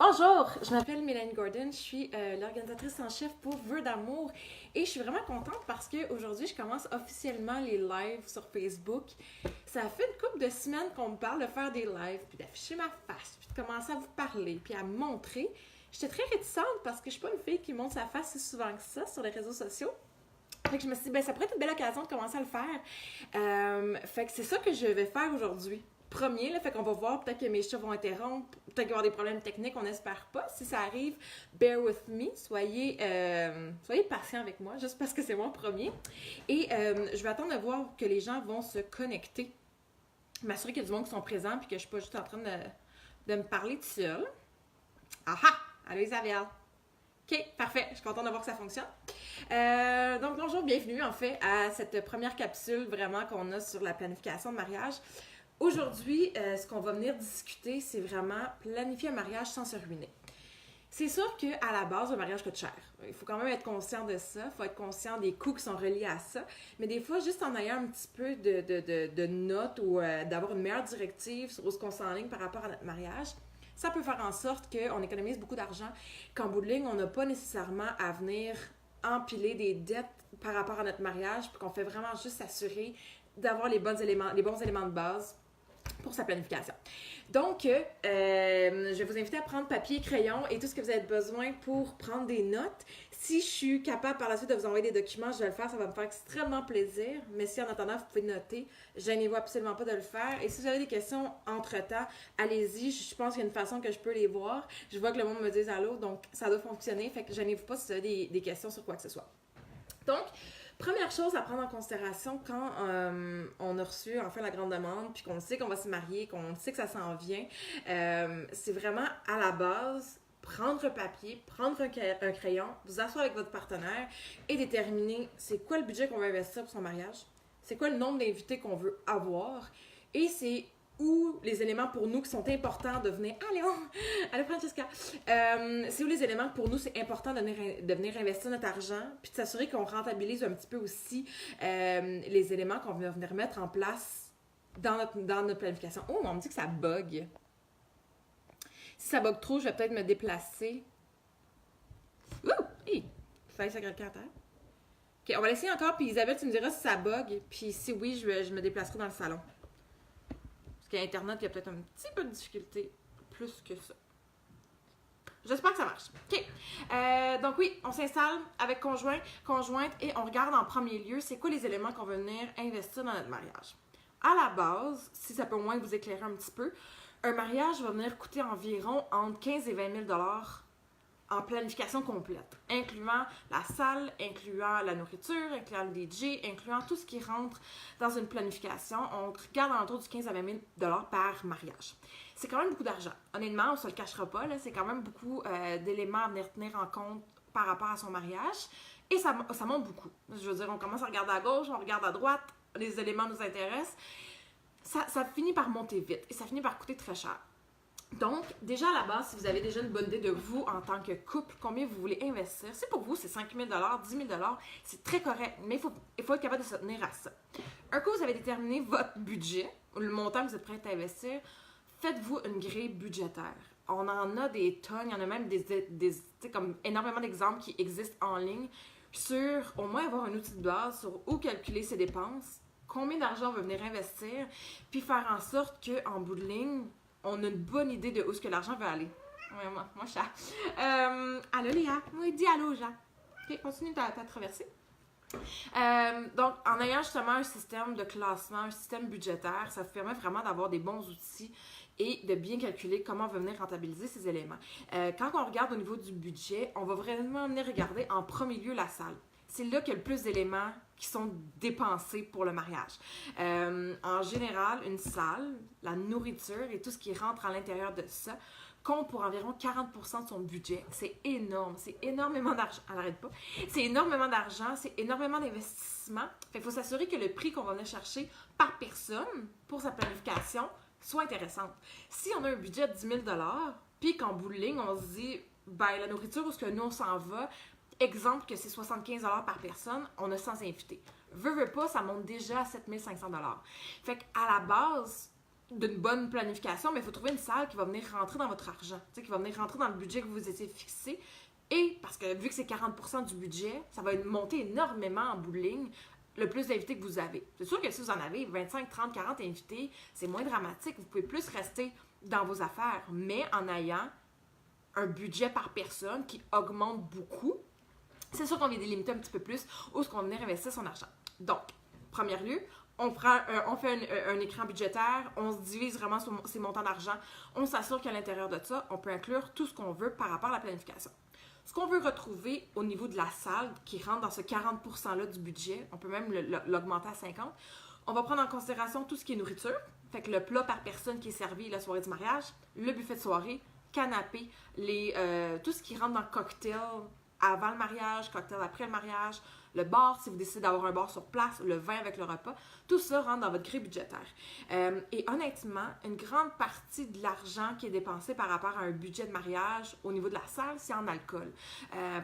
Bonjour, je m'appelle Mélanie Gordon, je suis l'organisatrice en chef pour Vœux d'amour et je suis vraiment contente parce qu'aujourd'hui je commence officiellement les lives sur Facebook. Ça fait une couple de semaines qu'on me parle de faire des lives, puis d'afficher ma face, puis de commencer à vous parler, puis à me montrer. J'étais très réticente parce que je suis pas une fille qui montre sa face si souvent que ça sur les réseaux sociaux. Fait que je me suis dit, ben ça pourrait être une belle occasion de commencer à le faire. Fait que c'est ça que je vais faire aujourd'hui. Premier, là, fait qu'on va voir, peut-être que mes chats vont interrompre, peut-être qu'il va y avoir des problèmes techniques, on n'espère pas. Si ça arrive, bear with me, soyez patient avec moi, juste parce que c'est mon premier. Et je vais attendre de voir que les gens vont se connecter, m'assurer qu'il y a du monde qui sont présents, puis que je suis pas juste en train de me parler tout seul. Ah ah! Allô Isabelle! OK, parfait, je suis contente de voir que ça fonctionne. Donc bonjour, bienvenue en fait à cette première capsule vraiment qu'on a sur la planification de mariage. Aujourd'hui, ce qu'on va venir discuter, c'est vraiment planifier un mariage sans se ruiner. C'est sûr qu'à la base, le mariage coûte cher. Il faut quand même être conscient de ça. Il faut être conscient des coûts qui sont reliés à ça. Mais des fois, juste en ayant un petit peu de notes ou d'avoir une meilleure directive sur où on s'enligne par rapport à notre mariage, ça peut faire en sorte qu'on économise beaucoup d'argent, qu'en bout de ligne, on n'a pas nécessairement à venir empiler des dettes par rapport à notre mariage, puis qu'on fait vraiment juste s'assurer d'avoir les bons éléments de base pour sa planification. Donc, je vais vous inviter à prendre papier, crayon et tout ce que vous avez besoin pour prendre des notes. Si je suis capable par la suite de vous envoyer des documents, je vais le faire, ça va me faire extrêmement plaisir. Mais si en attendant, vous pouvez noter, gênez-vous absolument pas de le faire. Et si vous avez des questions entre-temps, allez-y. Je pense qu'il y a une façon que je peux les voir. Je vois que le monde me dit allô, donc ça doit fonctionner. Fait que gênez-vous pas si vous avez des questions sur quoi que ce soit. Donc, première chose à prendre en considération quand on a reçu enfin la grande demande, puis qu'on sait qu'on va se marier, qu'on sait que ça s'en vient, c'est vraiment à la base prendre un papier, prendre un crayon, vous asseoir avec votre partenaire et déterminer c'est quoi le budget qu'on veut investir pour son mariage, c'est quoi le nombre d'invités qu'on veut avoir et c'est où les éléments pour nous qui sont importants de venir... Allô Francesca! C'est où les éléments pour nous, c'est important de venir investir notre argent, puis de s'assurer qu'on rentabilise un petit peu aussi les éléments qu'on va venir mettre en place dans notre planification. Oh, on me dit que ça bug. Si ça bug trop, je vais peut-être me déplacer. Ouh! Hey! Fallait sacrer le terre. OK, on va l'essayer encore, puis Isabelle, tu me diras si ça bug, puis si oui, je me déplacerai dans le salon. Parce qu'Internet, il y a peut-être un petit peu de difficulté, plus que ça. J'espère que ça marche. OK. Donc oui, on s'installe avec conjointe, et on regarde en premier lieu c'est quoi les éléments qu'on veut venir investir dans notre mariage. À la base, si ça peut au moins vous éclairer un petit peu, un mariage va venir coûter environ entre 15 et 20 000 en planification complète, incluant la salle, incluant la nourriture, incluant le DJ, incluant tout ce qui rentre dans une planification. On regarde autour du 15 à 20 000 $ par mariage. C'est quand même beaucoup d'argent. Honnêtement, on ne se le cachera pas, là, c'est quand même beaucoup d'éléments à venir tenir en compte par rapport à son mariage. Et ça monte beaucoup. Je veux dire, on commence à regarder à gauche, on regarde à droite, les éléments nous intéressent. Ça finit par monter vite et ça finit par coûter très cher. Donc, déjà à la base, si vous avez déjà une bonne idée de vous en tant que couple, combien vous voulez investir, si pour vous c'est 5 000 $, 10 000 $, c'est très correct, mais il faut être capable de se tenir à ça. Un coup, vous avez déterminé votre budget, le montant que vous êtes prêt à investir, faites-vous une grille budgétaire. On en a des tonnes, il y en a même comme énormément d'exemples qui existent en ligne sur au moins avoir un outil de base sur où calculer ses dépenses, combien d'argent on veut venir investir, puis faire en sorte qu'en bout de ligne, on a une bonne idée de où est-ce que l'argent va aller. Ouais, moi, chat. Allô, Léa? Oui, dis allô, Jean. OK, continue ta traversée. Donc, en ayant justement un système de classement, un système budgétaire, ça vous permet vraiment d'avoir des bons outils et de bien calculer comment on va venir rentabiliser ces éléments. Quand on regarde au niveau du budget, on va vraiment venir regarder en premier lieu la salle. C'est là qu'il y a le plus d'éléments qui sont dépensés pour le mariage. En général, une salle, la nourriture et tout ce qui rentre à l'intérieur de ça compte pour environ 40% de son budget. C'est énorme, c'est énormément d'argent. Elle n'arrête pas. C'est énormément d'argent, c'est énormément d'investissement. Il faut s'assurer que le prix qu'on va venir chercher par personne pour sa planification soit intéressant. Si on a un budget de 10 000 $, puis qu'en bout de ligne, on se dit, ben la nourriture, où est-ce que nous on s'en va, exemple que c'est 75 $ par personne, on a 100 invités. Veux pas, ça monte déjà à 7 500 $. Fait qu'à la base, d'une bonne planification, mais il faut trouver une salle qui va venir rentrer dans votre argent, qui va venir rentrer dans le budget que vous vous étiez fixé. Et parce que vu que c'est 40% du budget, ça va monter énormément en bout de ligne le plus d'invités que vous avez. C'est sûr que si vous en avez 25, 30, 40 invités, c'est moins dramatique. Vous pouvez plus rester dans vos affaires, mais en ayant un budget par personne qui augmente beaucoup, c'est sûr qu'on vient délimiter un petit peu plus où est-ce qu'on va venir investir son argent. Donc, premier lieu, on fait un écran budgétaire, on se divise vraiment sur ces montants d'argent, on s'assure qu'à l'intérieur de ça, on peut inclure tout ce qu'on veut par rapport à la planification. Ce qu'on veut retrouver au niveau de la salle, qui rentre dans ce 40%-là du budget, on peut même l'augmenter à 50%, on va prendre en considération tout ce qui est nourriture, fait que le plat par personne qui est servi la soirée du mariage, le buffet de soirée, canapé, tout ce qui rentre dans le cocktail avant le mariage, cocktail après le mariage, le bar, si vous décidez d'avoir un bar sur place, le vin avec le repas, tout ça rentre dans votre grille budgétaire. Et honnêtement, une grande partie de l'argent qui est dépensé par rapport à un budget de mariage au niveau de la salle, c'est en alcool.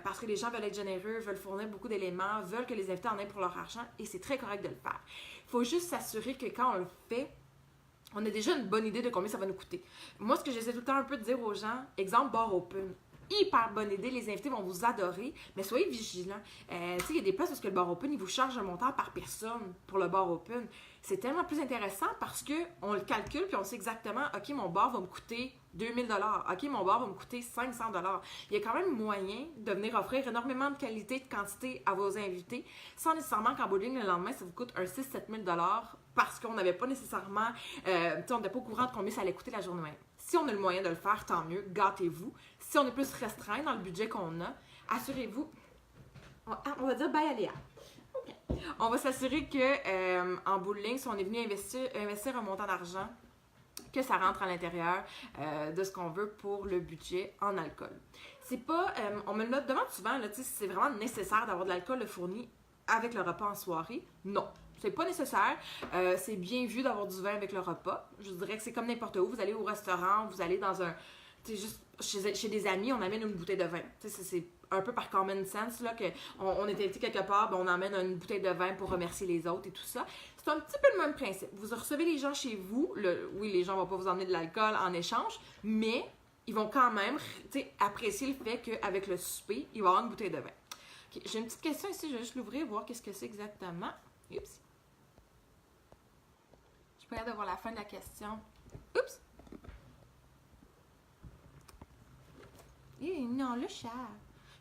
Parce que les gens veulent être généreux, veulent fournir beaucoup d'éléments, veulent que les invités en aient pour leur argent, et c'est très correct de le faire. Il faut juste s'assurer que quand on le fait, on a déjà une bonne idée de combien ça va nous coûter. Moi, ce que j'essaie tout le temps un peu de dire aux gens, exemple, bar open. Hyper bonne idée, les invités vont vous adorer, mais soyez vigilants. Tu sais, il y a des places où le bar open, il vous charge un montant par personne pour le bar open. C'est tellement plus intéressant parce qu'on le calcule puis on sait exactement, OK, mon bar va me coûter 2000 $, OK, mon bar va me coûter 500 $. Il y a quand même moyen de venir offrir énormément de qualité, de quantité à vos invités, sans nécessairement qu'en bout de ligne, le lendemain, ça vous coûte un 6-7 000 $ parce qu'on n'avait pas nécessairement, on n'était pas au courant de combien ça allait coûter la journée même. Si on a le moyen de le faire, tant mieux, gâtez-vous. Si on est plus restreint dans le budget qu'on a, assurez-vous, on va dire bye à Léa. Okay. On va s'assurer que en bout de ligne, si on est venu investir un montant d'argent, que ça rentre à l'intérieur de ce qu'on veut pour le budget en alcool. C'est pas, on me le demande souvent, là, si c'est vraiment nécessaire d'avoir de l'alcool fourni avec le repas en soirée. Non. C'est pas nécessaire. C'est bien vu d'avoir du vin avec le repas. Je dirais que c'est comme n'importe où. Vous allez au restaurant, vous allez dans un... juste chez des amis, on amène une bouteille de vin. C'est un peu par common sense là, qu'on est invité quelque part, ben on emmène une bouteille de vin pour remercier les autres et tout ça. C'est un petit peu le même principe. Vous recevez les gens chez vous. Oui, les gens ne vont pas vous emmener de l'alcool en échange, mais ils vont quand même apprécier le fait qu'avec le souper, il va y avoir une bouteille de vin. Okay, j'ai une petite question ici. Je vais juste l'ouvrir, voir qu'est-ce que c'est exactement. Oups. Je peux regarder voir la fin de la question. Oups! Non, le chat.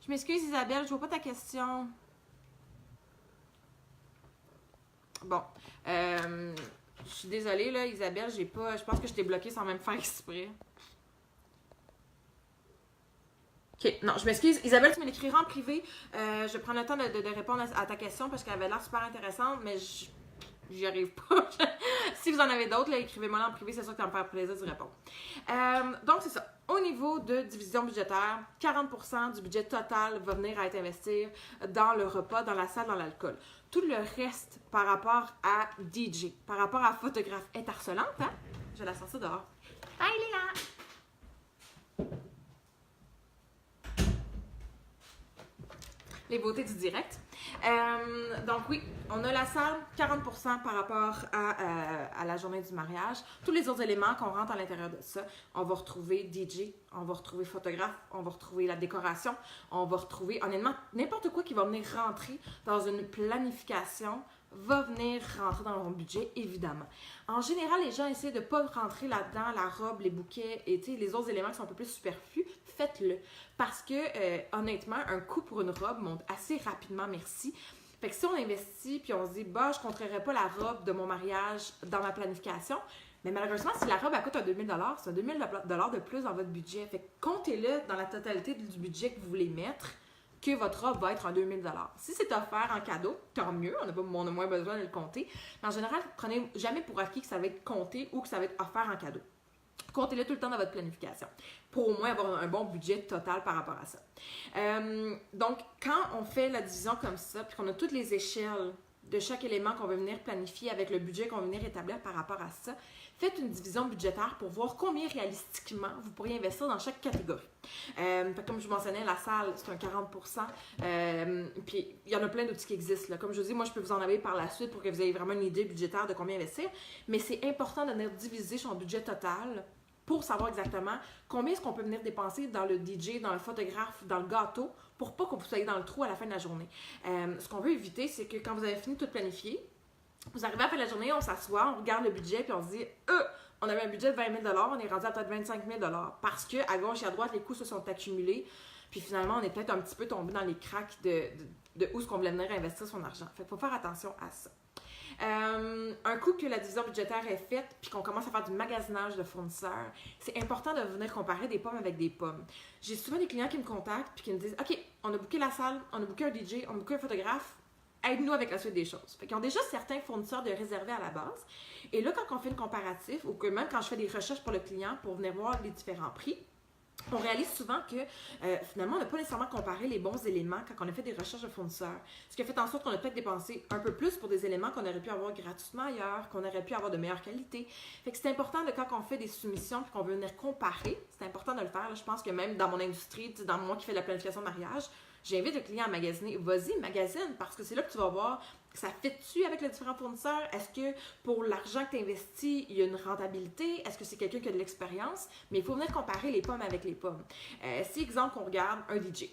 Je m'excuse, Isabelle, je vois pas ta question. Bon. Je suis désolée, là, Isabelle, je pense que je t'ai bloqué sans même faire exprès. OK, non, je m'excuse. Isabelle, tu me l'écriras en privé. Je vais prendre le temps de répondre à ta question parce qu'elle avait l'air super intéressante, mais j'y arrive pas. Si vous en avez d'autres, écrivez-moi en privé, c'est sûr que ça me fait plaisir d'y répondre. Donc, c'est ça. Au niveau de division budgétaire, 40% du budget total va venir à être investi dans le repas, dans la salle, dans l'alcool. Tout le reste par rapport à DJ, par rapport à photographe, est harcelante, hein? Je vais la sortir dehors. Bye, Léa! Les beautés du direct. Donc oui, on a la salle, 40% par rapport à la journée du mariage. Tous les autres éléments qu'on rentre à l'intérieur de ça, on va retrouver DJ, on va retrouver photographe, on va retrouver la décoration, on va retrouver, honnêtement, n'importe quoi qui va venir rentrer dans une planification va venir rentrer dans mon budget, évidemment. En général, les gens essaient de ne pas rentrer là-dedans, la robe, les bouquets et les autres éléments qui sont un peu plus superflus. Faites-le. Parce que, honnêtement, un coût pour une robe monte assez rapidement, merci. Fait que si on investit puis on se dit, bah, je ne compterai pas la robe de mon mariage dans ma planification, mais malheureusement, si la robe elle coûte un 2000 $, c'est un 2000 $ de plus dans votre budget. Fait que comptez-le dans la totalité du budget que vous voulez mettre, que votre robe va être un 2000 $. Si c'est offert en cadeau, tant mieux, on a moins besoin de le compter. Mais en général, prenez jamais pour acquis que ça va être compté ou que ça va être offert en cadeau. Comptez-le tout le temps dans votre planification pour au moins avoir un bon budget total par rapport à ça. Donc, quand on fait la division comme ça, puis qu'on a toutes les échelles de chaque élément qu'on veut venir planifier avec le budget qu'on veut venir établir par rapport à ça, faites une division budgétaire pour voir combien réalistiquement vous pourriez investir dans chaque catégorie. Comme je vous mentionnais, la salle, c'est un 40%. Puis il y en a plein d'outils qui existent. Là. Comme je vous dis, moi, je peux vous en envoyer par la suite pour que vous ayez vraiment une idée budgétaire de combien investir. Mais c'est important de venir diviser son budget total pour savoir exactement combien est-ce qu'on peut venir dépenser dans le DJ, dans le photographe, dans le gâteau, pour pas que vous soyez dans le trou à la fin de la journée. Ce qu'on veut éviter, c'est que quand vous avez fini de tout planifier, vous arrivez à la fin de la journée, on s'assoit, on regarde le budget, puis on se dit on avait un budget de 20 000 on est rendu à peut-être 25 000 parce qu'à gauche et à droite, les coûts se sont accumulés. Puis finalement, on est peut-être un petit peu tombé dans les cracks de où est-ce qu'on voulait venir investir son argent. Fait qu'il faut faire attention à ça. Un coup que la division budgétaire est faite puis qu'on commence à faire du magasinage de fournisseurs, c'est important de venir comparer des pommes avec des pommes. J'ai souvent des clients qui me contactent puis qui me disent « OK, on a booké la salle, on a booké un DJ, on a booké un photographe, aide-nous avec la suite des choses. » Fait qu'ils ont déjà certains fournisseurs de réservés à la base. Et là, quand on fait le comparatif, ou que même quand je fais des recherches pour le client pour venir voir les différents prix, on réalise souvent que finalement, on n'a pas nécessairement comparé les bons éléments quand on a fait des recherches de fournisseurs. Ce qui a fait en sorte qu'on a peut-être dépensé un peu plus pour des éléments qu'on aurait pu avoir gratuitement ailleurs, qu'on aurait pu avoir de meilleure qualité. Fait que c'est important de quand on fait des soumissions et qu'on veut venir comparer, c'est important de le faire. Là, je pense que même dans mon industrie, dans moi qui fais de la planification de mariage, j'invite le client à magasiner. Vas-y, magasine, parce que c'est là que tu vas voir ça fait-tu avec les différents fournisseurs? Est-ce que pour l'argent que tu investis, il y a une rentabilité? Est-ce que c'est quelqu'un qui a de l'expérience? Mais il faut venir comparer les pommes avec les pommes. Si, exemple, on regarde un DJ.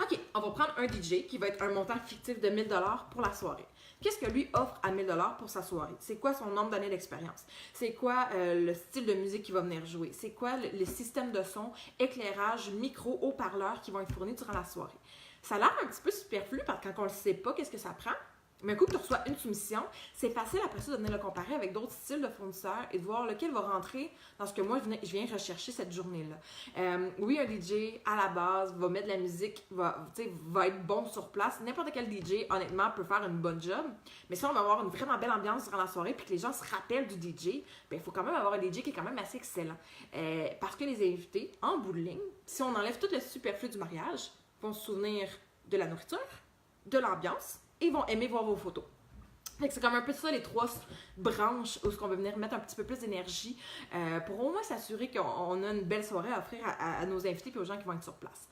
OK, on va prendre un DJ qui va être un montant fictif de 1 000 $ pour la soirée. Qu'est-ce que lui offre à 1 000 $ pour sa soirée? C'est quoi son nombre d'années d'expérience? C'est quoi le style de musique qu'il va venir jouer? C'est quoi le système de son, éclairage, micro, haut-parleur qui vont être fournis durant la soirée? Ça a l'air un petit peu superflu parce que quand on ne le sait pas, qu'est-ce que ça prend? Mais un coup que tu reçois une soumission, c'est facile après ça de venir le comparer avec d'autres styles de fournisseurs et de voir lequel va rentrer dans ce que moi je viens rechercher cette journée-là. Oui, un DJ à la base va mettre de la musique, va être bon sur place. N'importe quel DJ, honnêtement, peut faire une bonne job. Mais si on va avoir une vraiment belle ambiance durant la soirée puis que les gens se rappellent du DJ, il faut quand même avoir un DJ qui est quand même assez excellent. Parce que les invités, en bout de ligne, si on enlève tout le superflu du mariage, vont se souvenir de la nourriture, de l'ambiance, et vont aimer voir vos photos. Fait que c'est comme un peu ça les trois branches où on veut venir mettre un petit peu plus d'énergie pour au moins s'assurer qu'on a une belle soirée à offrir à nos invités et aux gens qui vont être sur place.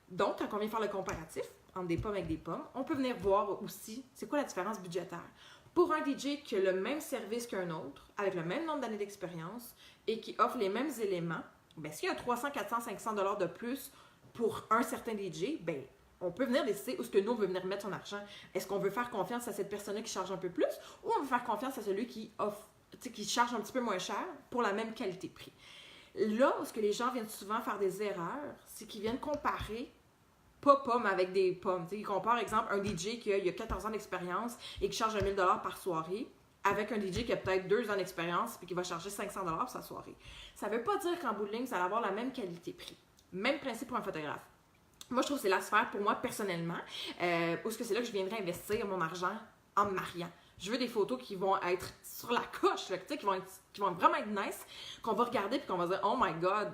Donc, quand on vient faire le comparatif entre des pommes avec des pommes, on peut venir voir aussi c'est quoi la différence budgétaire. Pour un DJ qui a le même service qu'un autre, avec le même nombre d'années d'expérience et qui offre les mêmes éléments, bien, s'il y a 300, 400, 500 $ de plus pour un certain DJ, bien, on peut venir décider où est-ce que nous, on veut venir mettre son argent. Est-ce qu'on veut faire confiance à cette personne-là qui charge un peu plus ou on veut faire confiance à celui qui offre, qui charge un petit peu moins cher pour la même qualité-prix? Là, où est-ce que les gens viennent souvent faire des erreurs, c'est qu'ils viennent comparer pas pommes avec des pommes. Ils comparent, par exemple, un DJ qui a 14 ans d'expérience et qui charge 1 000 $ par soirée avec un DJ qui a peut-être 2 ans d'expérience et qui va charger 500 $ pour sa soirée. Ça ne veut pas dire qu'en bout de ligne, vous allez avoir la même qualité-prix. Même principe pour un photographe. Moi, je trouve que c'est la sphère pour moi personnellement, où est-ce que c'est là que je viendrais investir mon argent en me mariant. Je veux des photos qui vont être sur la coche, là, qui vont vraiment être nice, qu'on va regarder et qu'on va dire « Oh my God »,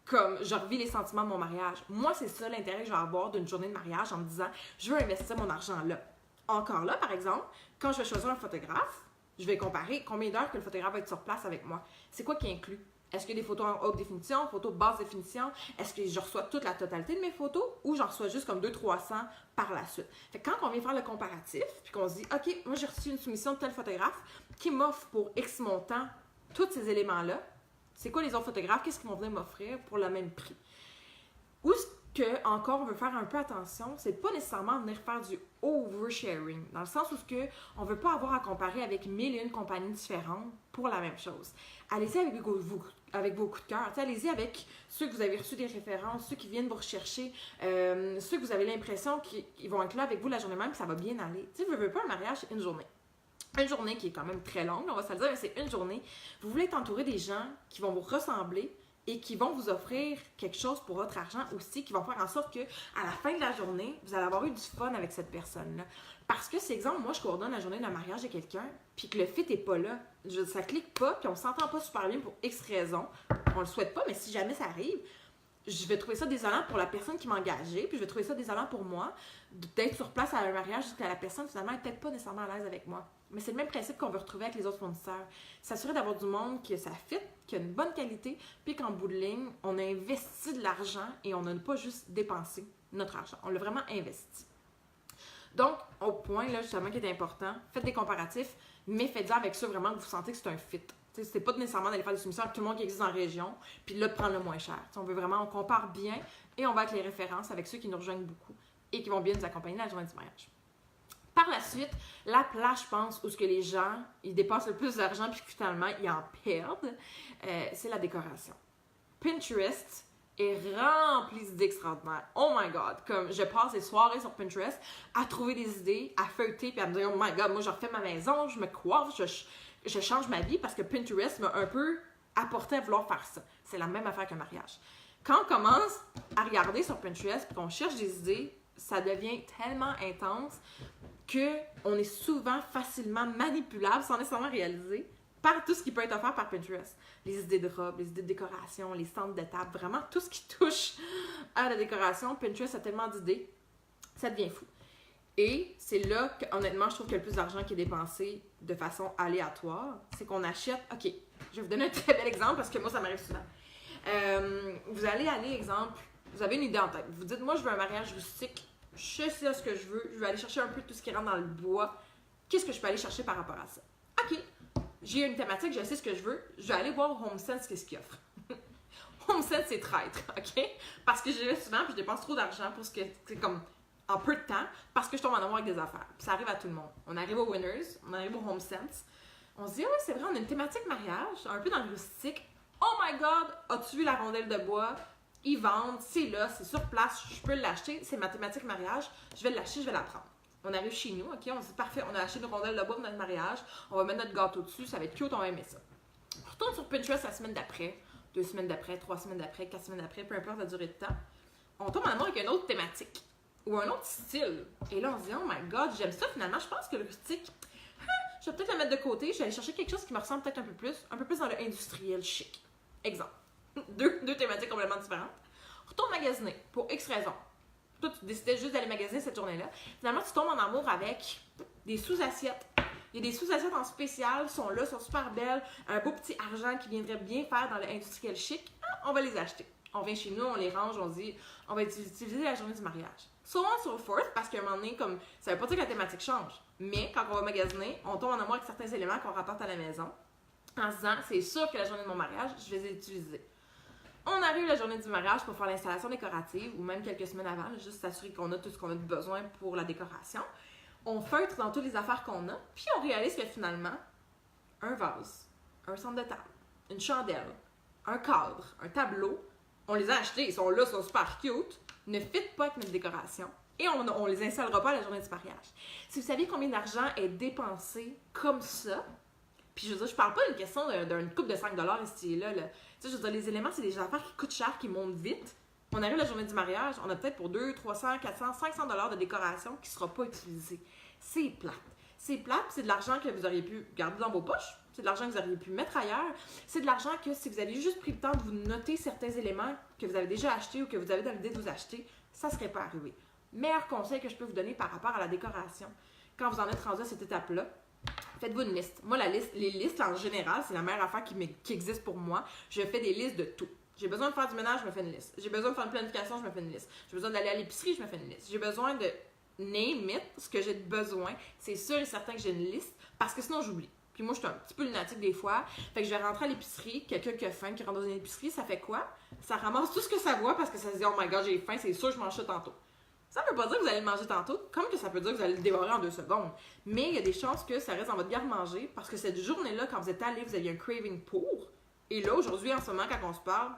comme je revis les sentiments de mon mariage. Moi, c'est ça l'intérêt que je vais avoir d'une journée de mariage en me disant « Je veux investir mon argent là ». Encore là, par exemple, quand je vais choisir un photographe, je vais comparer combien d'heures que le photographe va être sur place avec moi. C'est quoi qui inclut? Est-ce qu'il y a des photos en haute définition, photos basse définition? Est-ce que je reçois toute la totalité de mes photos ou j'en reçois juste comme 200-300 par la suite? Fait que quand on vient faire le comparatif, puis qu'on se dit, OK, moi j'ai reçu une soumission de tel photographe qui m'offre pour X montant tous ces éléments-là, c'est quoi les autres photographes? Qu'est-ce qu'ils vont venir m'offrir pour le même prix? Où est-ce que, encore, on veut faire un peu attention, c'est pas nécessairement venir faire du oversharing, dans le sens où on ne veut pas avoir à comparer avec 1001 compagnies différentes pour la même chose. Allez-y avec vos coups de cœur, allez-y avec ceux que vous avez reçus des références, ceux qui viennent vous rechercher, ceux que vous avez l'impression qu'ils vont être là avec vous la journée même, que ça va bien aller. Tu sais, vous ne voulez pas un mariage, c'est une journée. Une journée qui est quand même très longue, on va se le dire, mais c'est une journée. Vous voulez être entouré des gens qui vont vous ressembler, et qui vont vous offrir quelque chose pour votre argent aussi, qui vont faire en sorte qu'à la fin de la journée, vous allez avoir eu du fun avec cette personne-là. Parce que, c'est exemple, moi, je coordonne la journée de mariage de quelqu'un, puis que le fit n'est pas là. Ça clique pas, puis on s'entend pas super bien pour X raisons. On le souhaite pas, mais si jamais ça arrive, je vais trouver ça désolant pour la personne qui m'a engagée, puis je vais trouver ça désolant pour moi d'être sur place à un mariage jusqu'à la personne, finalement, n'est peut-être pas nécessairement à l'aise avec moi. Mais c'est le même principe qu'on veut retrouver avec les autres fournisseurs. S'assurer d'avoir du monde que ça fit, qui a une bonne qualité, puis qu'en bout de ligne, on a investi de l'argent et on n'a pas juste dépensé notre argent. On l'a vraiment investi. Donc, au point, là, justement, qui est important, faites des comparatifs, mais faites-en avec ça vraiment que vous sentez que c'est un fit. T'sais, c'est pas nécessairement d'aller faire des soumissions avec tout le monde qui existe en région, puis là, de prendre le moins cher. T'sais, on veut vraiment, on compare bien et on va avec les références, avec ceux qui nous rejoignent beaucoup et qui vont bien nous accompagner dans la journée du mariage. Par la suite, la place, je pense, où ce que les gens, ils dépensent le plus d'argent puis finalement, ils en perdent, c'est la décoration. Pinterest est rempli d'idées extraordinaires. Oh my God! Comme je passe des soirées sur Pinterest à trouver des idées, à feuilleter puis à me dire, oh my God, moi je refais ma maison, je me coiffe, je change ma vie parce que Pinterest m'a un peu apporté à vouloir faire ça. C'est la même affaire qu'un mariage. Quand on commence à regarder sur Pinterest et qu'on cherche des idées, ça devient tellement intense qu'on est souvent facilement manipulable sans nécessairement réaliser par tout ce qui peut être offert par Pinterest. Les idées de robes, les idées de décoration, les centres de table, vraiment tout ce qui touche à la décoration. Pinterest a tellement d'idées, ça devient fou. Et c'est là que, honnêtement, je trouve que le plus d'argent qui est dépensé de façon aléatoire, c'est qu'on achète... OK, je vais vous donner un très bel exemple parce que moi, ça m'arrive souvent. Vous allez aller, exemple, vous avez une idée en tête. Vous dites, moi, je veux un mariage rustique. Je sais ce que je veux aller chercher un peu tout ce qui rentre dans le bois. Qu'est-ce que je peux aller chercher par rapport à ça? OK, j'ai une thématique, je sais ce que je veux. Je vais aller voir HomeSense, qu'est-ce qu'il offre. HomeSense, c'est traître, OK? Parce que j'y vais souvent, puis je dépense trop d'argent pour ce que c'est comme en peu de temps, parce que je tombe en amour avec des affaires. Puis ça arrive à tout le monde. On arrive au Winners, on arrive au HomeSense. On se dit, ah oui, c'est vrai, on a une thématique mariage, un peu dans le rustique. Oh my God, as-tu vu la rondelle de bois? Ils vendent, c'est là, c'est sur place, je peux l'acheter, c'est ma thématique mariage, je vais l'acheter, je vais la prendre. On arrive chez nous, OK, on se dit parfait, on a acheté une rondelle de bois pour notre mariage, on va mettre notre gâteau dessus, ça va être cute, on va aimer ça. On retourne sur Pinterest la semaine d'après, 2 semaines d'après, 3 semaines d'après, 4 semaines d'après, peu importe la durée de temps. On tombe en amour avec une autre thématique ou un autre style. Et là, on se dit, oh my God, j'aime ça finalement, je pense que le rustique, je vais peut-être le mettre de côté, je vais aller chercher quelque chose qui me ressemble peut-être un peu plus dans le industriel chic. Exemple. Deux thématiques complètement différentes. Retourne magasiner pour X raisons. Toi, tu décidais juste d'aller magasiner cette journée-là. Finalement, tu tombes en amour avec des sous-assiettes. Il y a des sous-assiettes en spécial, sont là, sont super belles. Un beau petit argent qui viendrait bien faire dans le industriel chic. Ah, on va les acheter. On vient chez nous, on les range, on se dit, on va utiliser la journée du mariage. So on, so forth, parce qu'à un moment donné, comme, ça veut pas dire que la thématique change. Mais quand on va magasiner, on tombe en amour avec certains éléments qu'on rapporte à la maison. En se disant, c'est sûr que la journée de mon mariage, je vais les utiliser. On arrive la journée du mariage pour faire l'installation décorative, ou même quelques semaines avant, juste s'assurer qu'on a tout ce qu'on a besoin pour la décoration. On feutre dans toutes les affaires qu'on a, puis on réalise que finalement, un vase, un centre de table, une chandelle, un cadre, un tableau, on les a achetés, ils sont là, ils sont super cute, ne fit pas avec notre décoration, et on les installera pas à la journée du mariage. Si vous saviez combien d'argent est dépensé comme ça, puis je veux dire, je parle pas d'une question d'une coupe de 5$ ici et là. Tu sais, je veux dire, les éléments, c'est des affaires qui coûtent cher, qui montent vite. On arrive la journée du mariage, on a peut-être pour 200, 300, 400, 500$ de décoration qui ne sera pas utilisé. C'est plate. C'est plate, c'est de l'argent que vous auriez pu garder dans vos poches. C'est de l'argent que vous auriez pu mettre ailleurs. C'est de l'argent que si vous avez juste pris le temps de vous noter certains éléments que vous avez déjà achetés ou que vous avez dans l'idée de vous acheter, ça ne serait pas arrivé. Meilleur conseil que je peux vous donner par rapport à la décoration, quand vous en êtes rendu à cette étape-là, faites-vous une liste. Moi, les listes en général, c'est la meilleure affaire qui existe pour moi. Je fais des listes de tout. J'ai besoin de faire du ménage, je me fais une liste. J'ai besoin de faire une planification, je me fais une liste. J'ai besoin d'aller à l'épicerie, je me fais une liste. J'ai besoin de name it, ce que j'ai besoin. C'est sûr et certain que j'ai une liste, parce que sinon j'oublie. Puis moi, je suis un petit peu lunatique des fois. Fait que je vais rentrer à l'épicerie, quelqu'un qui a faim, qui rentre dans une épicerie, ça fait quoi? Ça ramasse tout ce que ça voit parce que ça se dit, oh my God, j'ai faim, c'est sûr, je mange ça tantôt. Ça ne veut pas dire que vous allez le manger tantôt, comme que ça peut dire que vous allez le dévorer en 2 secondes. Mais il y a des chances que ça reste dans votre garde-manger parce que cette journée-là, quand vous êtes allé, vous aviez un craving pour. Et là, aujourd'hui, en ce moment, quand on se parle,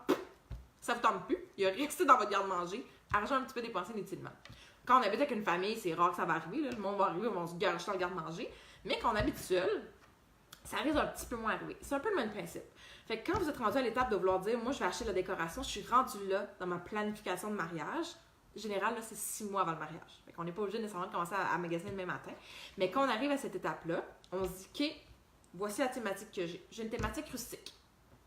ça ne vous tente plus. Il y a resté dans votre garde-manger, argent un petit peu dépensé inutilement. Quand on habite avec une famille, c'est rare que ça va arriver. Là. Le monde va arriver, on va se garocher dans le garde-manger. Mais quand on habite seul, ça risque un petit peu moins arriver. C'est un peu le même principe. Fait que quand vous êtes rendu à l'étape de vouloir dire, moi, je vais acheter de la décoration, je suis rendu là dans ma planification de mariage. En général, là, c'est 6 mois avant le mariage. Fait qu'on n'est pas obligé nécessairement de commencer à magasiner le même matin. Mais quand on arrive à cette étape-là, on se dit, OK, voici la thématique que j'ai. J'ai une thématique rustique.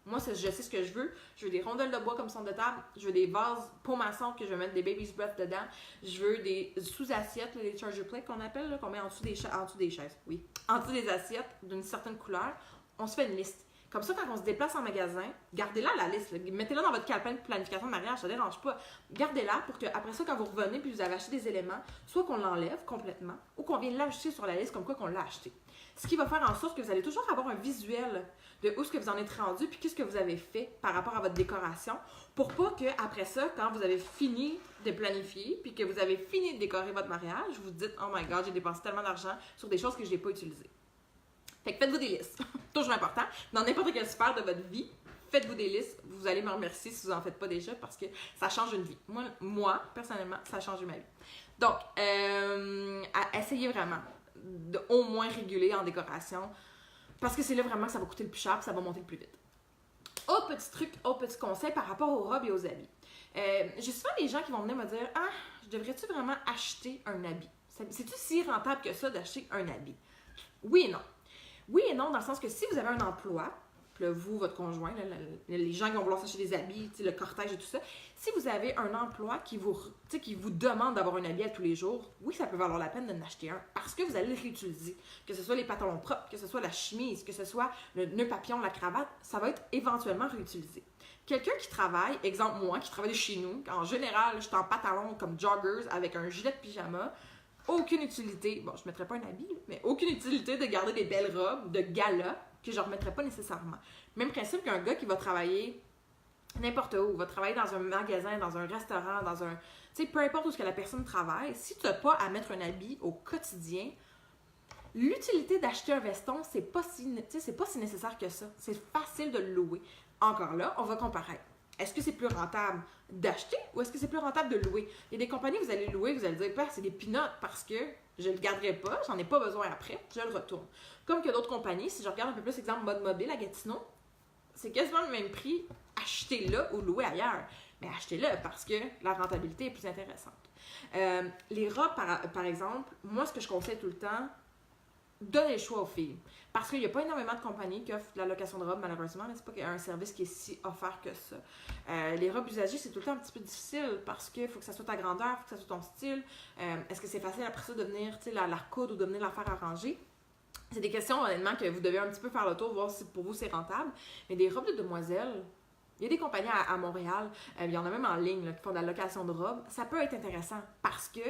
Moi, je sais ce que je veux. Je veux des rondelles de bois comme centre de table. Je veux des vases pour maçon que je vais mettre des baby's breath dedans. Je veux des sous-assiettes, les charger plates qu'on appelle, là, qu'on met en dessous des chaises. Oui. En dessous des assiettes d'une certaine couleur. On se fait une liste. Comme ça, quand on se déplace en magasin, gardez-la la liste. Là. Mettez-la dans votre calepin de planification de mariage, ça ne dérange pas. Gardez-la pour que après ça, quand vous revenez puis vous avez acheté des éléments, soit qu'on l'enlève complètement ou qu'on vienne l'ajouter sur la liste comme quoi qu'on l'a acheté. Ce qui va faire en sorte que vous allez toujours avoir un visuel de où est-ce que vous en êtes rendu puis qu'est-ce que vous avez fait par rapport à votre décoration pour pas que après ça, quand vous avez fini de planifier puis que vous avez fini de décorer votre mariage, vous dites « Oh my God, j'ai dépensé tellement d'argent sur des choses que je n'ai pas utilisées. » Fait que faites-vous des listes. Toujours important. Dans n'importe quelle sphère de votre vie, faites-vous des listes. Vous allez me remercier si vous n'en faites pas déjà parce que ça change une vie. Moi personnellement, ça a changé ma vie. Donc, essayez vraiment de au moins réguler en décoration parce que c'est là vraiment que ça va coûter le plus cher et ça va monter le plus vite. Autre petit truc, autre petit conseil par rapport aux robes et aux habits. J'ai souvent des gens qui vont venir me dire « Ah, je devrais-tu vraiment acheter un habit? C'est-tu si rentable que ça d'acheter un habit? » Oui et non. Oui et non, dans le sens que si vous avez un emploi, là, vous, votre conjoint, là, les gens qui vont vouloir s'acheter des habits, le cortège et tout ça, si vous avez un emploi qui vous demande d'avoir un habit à tous les jours, oui, ça peut valoir la peine d'en acheter un parce que vous allez le réutiliser. Que ce soit les pantalons propres, que ce soit la chemise, que ce soit le nœud papillon, la cravate, ça va être éventuellement réutilisé. Quelqu'un qui travaille, exemple moi, qui travaille de chez nous, en général, je suis en pantalon comme joggers avec un gilet de pyjama, aucune utilité, bon, je ne mettrais pas un habit, mais aucune utilité de garder des belles robes de gala que je ne remettrais pas nécessairement. Même principe qu'un gars qui va travailler n'importe où, va travailler dans un magasin, dans un restaurant, dans un... Tu sais, peu importe où ce que la personne travaille, si tu n'as pas à mettre un habit au quotidien, l'utilité d'acheter un veston, c'est pas si nécessaire que ça. C'est facile de le louer. Encore là, on va comparer. Est-ce que c'est plus rentable d'acheter ou est-ce que c'est plus rentable de louer? Il y a des compagnies, vous allez louer, vous allez dire, c'est des peanuts parce que je ne le garderai pas, j'en ai pas besoin après, je le retourne. Comme que d'autres compagnies, si je regarde un peu plus, exemple, Mode Mobile à Gatineau, c'est quasiment le même prix, achetez-le ou louez ailleurs. Mais achetez-le parce que la rentabilité est plus intéressante. Les robes, par exemple, moi, ce que je conseille tout le temps, donnez le choix aux filles. Parce qu'il n'y a pas énormément de compagnies qui offrent de la location de robes, malheureusement. Mais c'est pas qu'il y a un service qui est si offert que ça. Les robes usagées, c'est tout le temps un petit peu difficile parce qu'il faut que ça soit ta grandeur, il faut que ça soit ton style. Est-ce que c'est facile après ça de venir la recoudre ou de venir la faire arranger? C'est des questions, honnêtement, que vous devez un petit peu faire le tour, voir si pour vous c'est rentable. Mais des robes de demoiselles, il y a des compagnies à Montréal, il y en a même en ligne là, qui font de la location de robes. Ça peut être intéressant parce que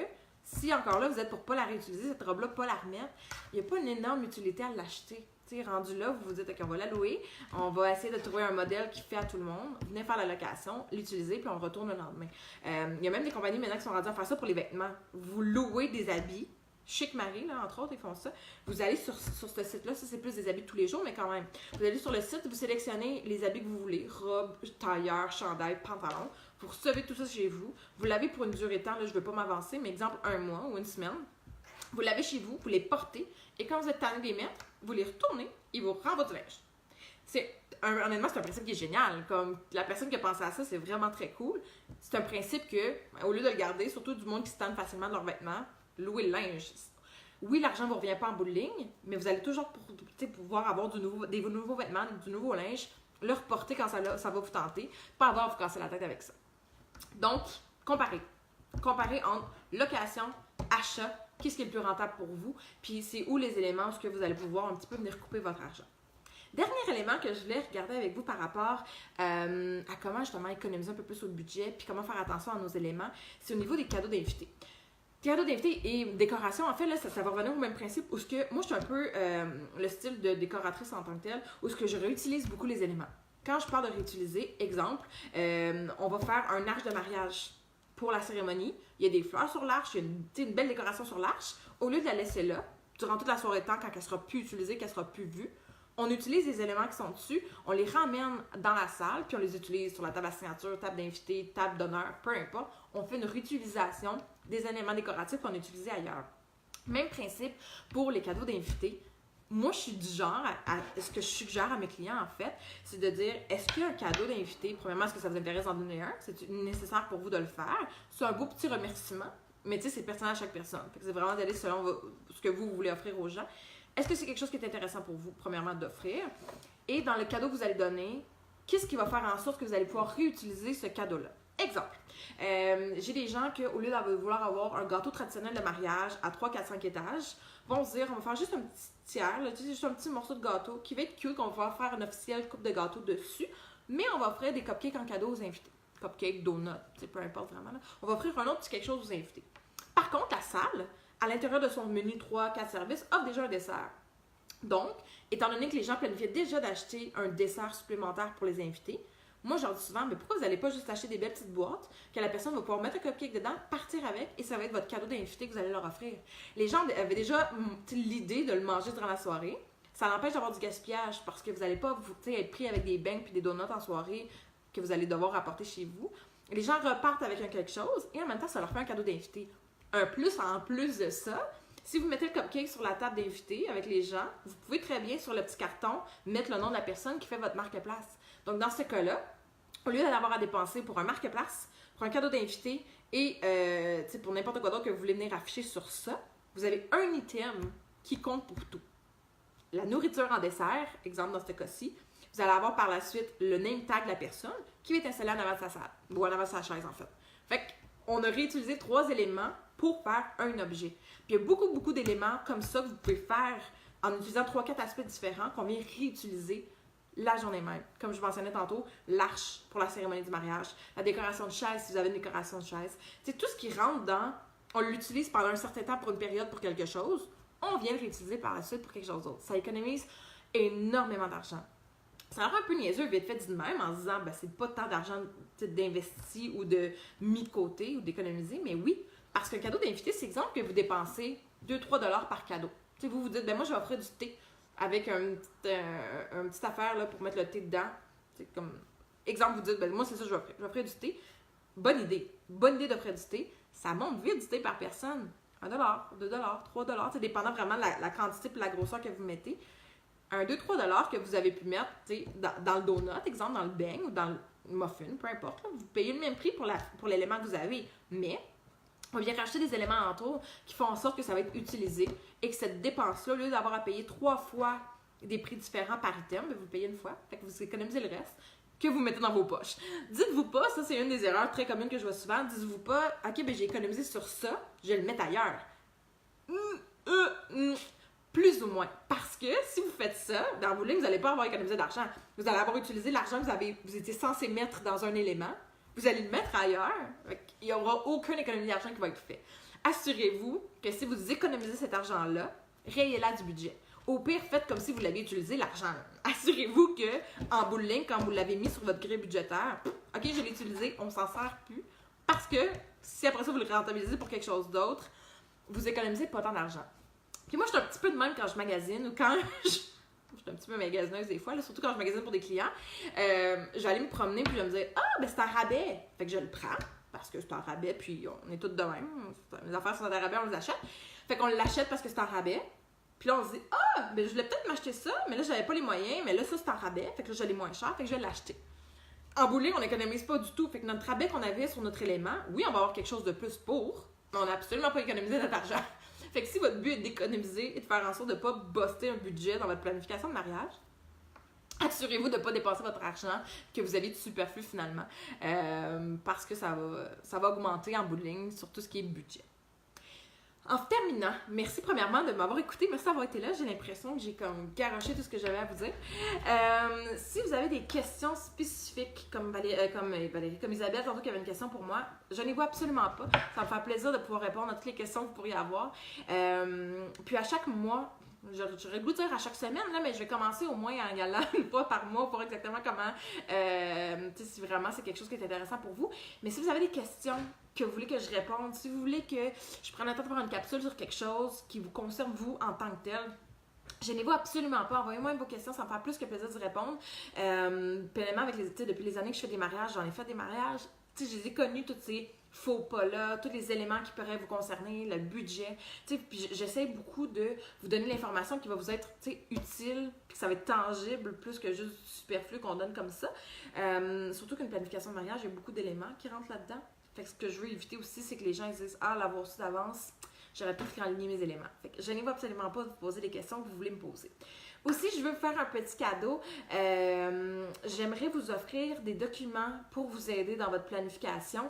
si encore là, vous êtes pour pas la réutiliser, cette robe-là, pas la remettre, il n'y a pas une énorme utilité à l'acheter. T'sais, rendu là, vous vous dites, OK, on va la louer, on va essayer de trouver un modèle qui fait à tout le monde, venez faire la location, l'utiliser, puis on retourne le lendemain. Il y a même des compagnies maintenant qui sont rendues à faire ça pour les vêtements. Vous louez des habits, Chic Marie, là, entre autres, ils font ça. Vous allez sur ce site-là, ça c'est plus des habits de tous les jours, mais quand même. Vous allez sur le site, vous sélectionnez les habits que vous voulez, robes, tailleurs, chandail, pantalon. Vous recevez tout ça chez vous. Vous l'avez pour une durée de temps, là, je ne veux pas m'avancer, mais exemple, un mois ou une semaine. Vous l'avez chez vous, vous les portez, et quand vous êtes tanné de les mettre, vous les retournez, ils vous renvoient du linge. Honnêtement, c'est un principe qui est génial. Comme la personne qui a pensé à ça, c'est vraiment très cool. C'est un principe que, au lieu de le garder, surtout du monde qui se tanne facilement de leurs vêtements, louer le linge. Oui, l'argent ne vous revient pas en bout de ligne, mais vous allez toujours pouvoir avoir des nouveaux vêtements, du nouveau linge, le reporter quand ça va vous tenter, pas avoir à vous casser la tête avec ça. Donc, comparez. Comparez entre location, achat, qu'est-ce qui est le plus rentable pour vous, puis c'est où les éléments où vous allez pouvoir un petit peu venir couper votre argent. Dernier élément que je voulais regarder avec vous par rapport à comment justement économiser un peu plus sur le budget, puis comment faire attention à nos éléments, c'est au niveau des cadeaux d'invités. Cadeaux d'invités et décoration, en fait, là, ça va revenir au même principe où moi, je suis un peu le style de décoratrice en tant que telle, où je réutilise beaucoup les éléments. Quand je parle de réutiliser, exemple, on va faire un arche de mariage pour la cérémonie. Il y a des fleurs sur l'arche, il y a une belle décoration sur l'arche. Au lieu de la laisser là, durant toute la soirée de temps, quand elle sera plus utilisée, qu'elle sera plus vue, on utilise les éléments qui sont dessus, on les ramène dans la salle, puis on les utilise sur la table à signature, table d'invité, table d'honneur, peu importe. On fait une réutilisation des éléments décoratifs qu'on a utilisés ailleurs. Même principe pour les cadeaux d'invités. Moi, je suis du genre, ce que je suggère à mes clients, en fait, c'est de dire, est-ce qu'il y a un cadeau d'invité? Premièrement, est-ce que ça vous intéresse d'en donner un? C'est nécessaire pour vous de le faire. C'est un beau petit remerciement, mais tu sais, c'est personnel à chaque personne. C'est vraiment d'aller selon ce que vous voulez offrir aux gens. Est-ce que c'est quelque chose qui est intéressant pour vous, premièrement, d'offrir? Et dans le cadeau que vous allez donner, qu'est-ce qui va faire en sorte que vous allez pouvoir réutiliser ce cadeau-là? Exemple, j'ai des gens qui, au lieu de vouloir avoir un gâteau traditionnel de mariage à 3, 4, 5 étages, vont se dire, on va faire juste un petit tiers, là, juste un petit morceau de gâteau qui va être cute, on va faire une officielle coupe de gâteau dessus, mais on va offrir des cupcakes en cadeau aux invités. Cupcakes, donuts, peu importe vraiment. Là. On va offrir un autre petit quelque chose aux invités. Par contre, la salle, à l'intérieur de son menu 3, 4 services, offre déjà un dessert. Donc, étant donné que les gens planifiaient déjà d'acheter un dessert supplémentaire pour les invités, moi, je leur dis souvent, mais pourquoi vous n'allez pas juste acheter des belles petites boîtes que la personne va pouvoir mettre un cupcake dedans, partir avec, et ça va être votre cadeau d'invité que vous allez leur offrir. Les gens avaient déjà l'idée de le manger durant la soirée. Ça l'empêche d'avoir du gaspillage parce que vous n'allez pas être pris avec des beignes puis des donuts en soirée que vous allez devoir apporter chez vous. Les gens repartent avec quelque chose et en même temps, ça leur fait un cadeau d'invité. Un plus en plus de ça, si vous mettez le cupcake sur la table d'invité avec les gens, vous pouvez très bien sur le petit carton mettre le nom de la personne qui fait votre marque-place. Donc, dans ce cas-là, au lieu d'avoir à dépenser pour un marque-place, pour un cadeau d'invité et pour n'importe quoi d'autre que vous voulez venir afficher sur ça, vous avez un item qui compte pour tout. La nourriture en dessert, exemple dans ce cas-ci, vous allez avoir par la suite le name tag de la personne qui va être installé en avant de sa salle, ou en avant de sa chaise en fait. Fait qu'on a réutilisé 3 éléments pour faire un objet. Puis il y a beaucoup d'éléments comme ça que vous pouvez faire en utilisant 3-4 aspects différents qu'on vient réutiliser la journée même. Comme je mentionnais tantôt, l'arche pour la cérémonie du mariage, la décoration de chaise si vous avez une décoration de chaise. C'est tout ce qui rentre dans, on l'utilise pendant un certain temps pour une période pour quelque chose, on vient le réutiliser par la suite pour quelque chose d'autre. Ça économise énormément d'argent. Ça a l'air un peu niaiseux, vite fait dit de même, en se disant, ben, c'est pas tant d'argent d'investi ou de mis de côté ou d'économiser, mais oui, parce qu'un cadeau d'invité, c'est exemple que vous dépensez 2-3 $ par cadeau. T'sais, vous vous dites, ben moi, je vais offrir du thé avec une petite affaire là, pour mettre le thé dedans. C'est comme, exemple, vous dites, ben moi, c'est ça que je vais offrir. Je vais offrir du thé. Bonne idée. Bonne idée d'offrir du thé. Ça monte vite du thé par personne. 1 $, 2 $, 3 $, c'est dépendant vraiment de la quantité et la grosseur que vous mettez. 1, 2, 3 $ que vous avez pu mettre dans le donut, exemple, dans le beigne ou dans le muffin, peu importe. Là, vous payez le même prix pour l'élément que vous avez, mais on vient racheter des éléments autour qui font en sorte que ça va être utilisé et que cette dépense-là, au lieu d'avoir à payer 3 fois des prix différents par item, vous payez une fois, fait que vous économisez le reste que vous mettez dans vos poches. Dites-vous pas, ça c'est une des erreurs très communes que je vois souvent, dites-vous pas, ok, ben j'ai économisé sur ça, je vais le mettre ailleurs. Plus ou moins. Parce que si vous faites ça, dans vos lignes, vous n'allez pas avoir économisé d'argent. Vous allez avoir utilisé l'argent que vous étiez censé mettre dans un élément. Vous allez le mettre ailleurs. Il n'y aura aucune économie d'argent qui va être faite. Assurez-vous que si vous économisez cet argent-là, rayez-la du budget. Au pire, faites comme si vous l'aviez utilisé l'argent. Assurez-vous que, en bout de ligne, quand vous l'avez mis sur votre grille budgétaire, ok, je l'ai utilisé, on s'en sert plus. Parce que si après ça, vous le rentabilisez pour quelque chose d'autre, vous économisez pas tant d'argent. Puis moi, je suis un petit peu de même quand je magasine ou quand je suis un petit peu magasineuse des fois, là, surtout quand je magasine pour des clients. Je vais aller me promener puis je vais me dire « Ah, ben c'est un rabais! » Fait que je le prends parce que c'est un rabais puis on est toutes de même. Les affaires sont un rabais, on les achète. Fait qu'on l'achète parce que c'est un rabais. Puis là, on se dit « Ah, ben je voulais peut-être m'acheter ça, mais là, j'avais pas les moyens, mais là, ça, c'est un rabais. Fait que là, je l'ai moins cher, fait que je vais l'acheter. » En bout de ligne, on n'économise pas du tout. Fait que notre rabais qu'on avait sur notre élément, oui, on va avoir quelque chose de plus pour, mais on n'a absolument pas économisé notre argent. Fait que si votre but est d'économiser et de faire en sorte de ne pas buster un budget dans votre planification de mariage, assurez-vous de ne pas dépenser votre argent que vous avez de superflu finalement. Parce que ça va augmenter en bout de ligne sur tout ce qui est budget. En terminant, merci premièrement de m'avoir écouté. Merci d'avoir été là. J'ai l'impression que j'ai comme garoché tout ce que j'avais à vous dire. Si vous avez des questions spécifiques, comme Isabelle, tantôt qui avait une question pour moi, je n'y vois absolument pas. Ça me fait plaisir de pouvoir répondre à toutes les questions que vous pourriez avoir. Puis à chaque mois, j'aurais le goût de dire à chaque semaine, là, mais je vais commencer au moins en y allant une fois par mois pour exactement comment, si vraiment c'est quelque chose qui est intéressant pour vous. Mais si vous avez des questions que vous voulez que je réponde, si vous voulez que je prenne le temps de faire une capsule sur quelque chose qui vous concerne vous en tant que tel, gênez-vous absolument pas. Envoyez-moi vos questions, ça me fait plus que plaisir d'y répondre. Pleinement, depuis les années que je fais des mariages, j'en ai fait des mariages, je les ai connus, tous ces faux pas-là, tous les éléments qui pourraient vous concerner, le budget. Puis j'essaie beaucoup de vous donner l'information qui va vous être utile, puis que ça va être tangible plus que juste du superflu qu'on donne comme ça. Surtout qu'une planification de mariage, il y a beaucoup d'éléments qui rentrent là-dedans. Fait que ce que je veux éviter aussi, c'est que les gens disent « Ah, l'avoir su d'avance, j'aurais pu aligner mes éléments. » Fait que je n'y vais absolument pas de vous poser les questions que vous voulez me poser. Aussi, je veux vous faire un petit cadeau. J'aimerais vous offrir des documents pour vous aider dans votre planification.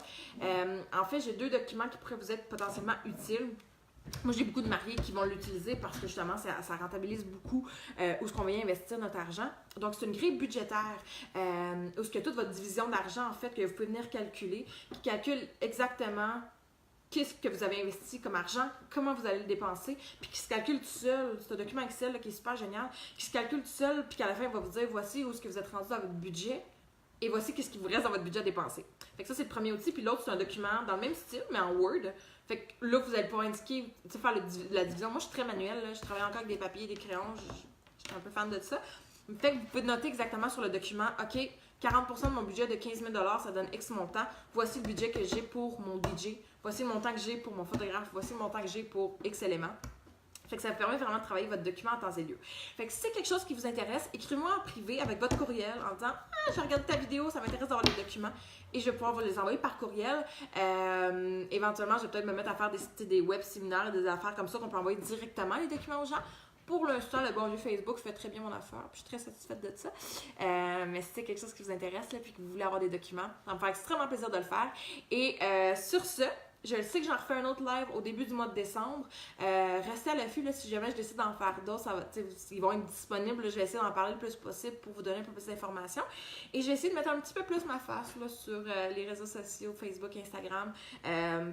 En fait, j'ai 2 documents qui pourraient vous être potentiellement utiles. Moi, j'ai beaucoup de mariés qui vont l'utiliser parce que justement, ça rentabilise beaucoup où est-ce qu'on vient investir notre argent. Donc, c'est une grille budgétaire où est-ce que toute votre division d'argent, en fait, que vous pouvez venir calculer, qui calcule exactement qu'est-ce que vous avez investi comme argent, comment vous allez le dépenser, puis qui se calcule tout seul. C'est un document Excel là, qui est super génial, qui se calcule tout seul, puis qu'à la fin, il va vous dire voici où est-ce que vous êtes rendu dans votre budget et voici qu'est-ce qui vous reste dans votre budget à dépenser. Fait que ça, c'est le premier outil, puis l'autre, c'est un document dans le même style, mais en Word. Fait que là, vous allez pouvoir indiquer, tu sais, faire la division. Moi, je suis très manuelle, là. Je travaille encore avec des papiers, des crayons, je suis un peu fan de ça. Fait que vous pouvez noter exactement sur le document, OK, 40% de mon budget de 15 000 ça donne X montant. Voici le budget que j'ai pour mon DJ. Voici le montant que j'ai pour mon photographe. Voici le montant que j'ai pour X éléments. Fait que ça vous permet vraiment de travailler votre document en temps et lieu. Fait que si c'est quelque chose qui vous intéresse, écrivez-moi en privé avec votre courriel en disant « Ah, j'ai regardé ta vidéo, ça m'intéresse d'avoir les documents. » Et je vais pouvoir vous les envoyer par courriel. Éventuellement, je vais peut-être me mettre à faire des web séminaires et des affaires comme ça qu'on peut envoyer directement les documents aux gens. Pour l'instant, le bon vieux Facebook fait très bien mon affaire, puis je suis très satisfaite de ça. Mais si c'est quelque chose qui vous intéresse, là, puis que vous voulez avoir des documents, ça me fait extrêmement plaisir de le faire. Et sur ce, je sais que j'en refais un autre live au début du mois de décembre. Restez à l'affût, là, si jamais je décide d'en faire d'autres, ils vont être disponibles. Là, je vais essayer d'en parler le plus possible pour vous donner un peu plus d'informations. Et je vais essayer de mettre un petit peu plus ma face là, sur les réseaux sociaux, Facebook, Instagram.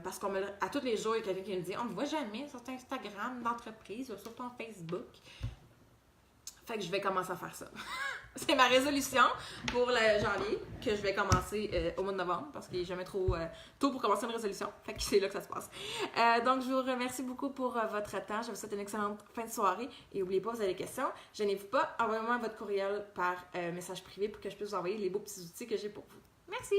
Parce à tous les jours, il y a quelqu'un qui me dit « On ne voit jamais sur ton Instagram d'entreprise ou sur ton Facebook. » Fait que je vais commencer à faire ça. C'est ma résolution pour le janvier, que je vais commencer au mois de novembre, parce qu'il n'est jamais trop tôt pour commencer une résolution. Fait que c'est là que ça se passe. Donc, je vous remercie beaucoup pour votre temps. Je vous souhaite une excellente fin de soirée. Et n'oubliez pas, vous avez des questions. Gênez-vous pas, envoyez-moi votre courriel par message privé pour que je puisse vous envoyer les beaux petits outils que j'ai pour vous. Merci!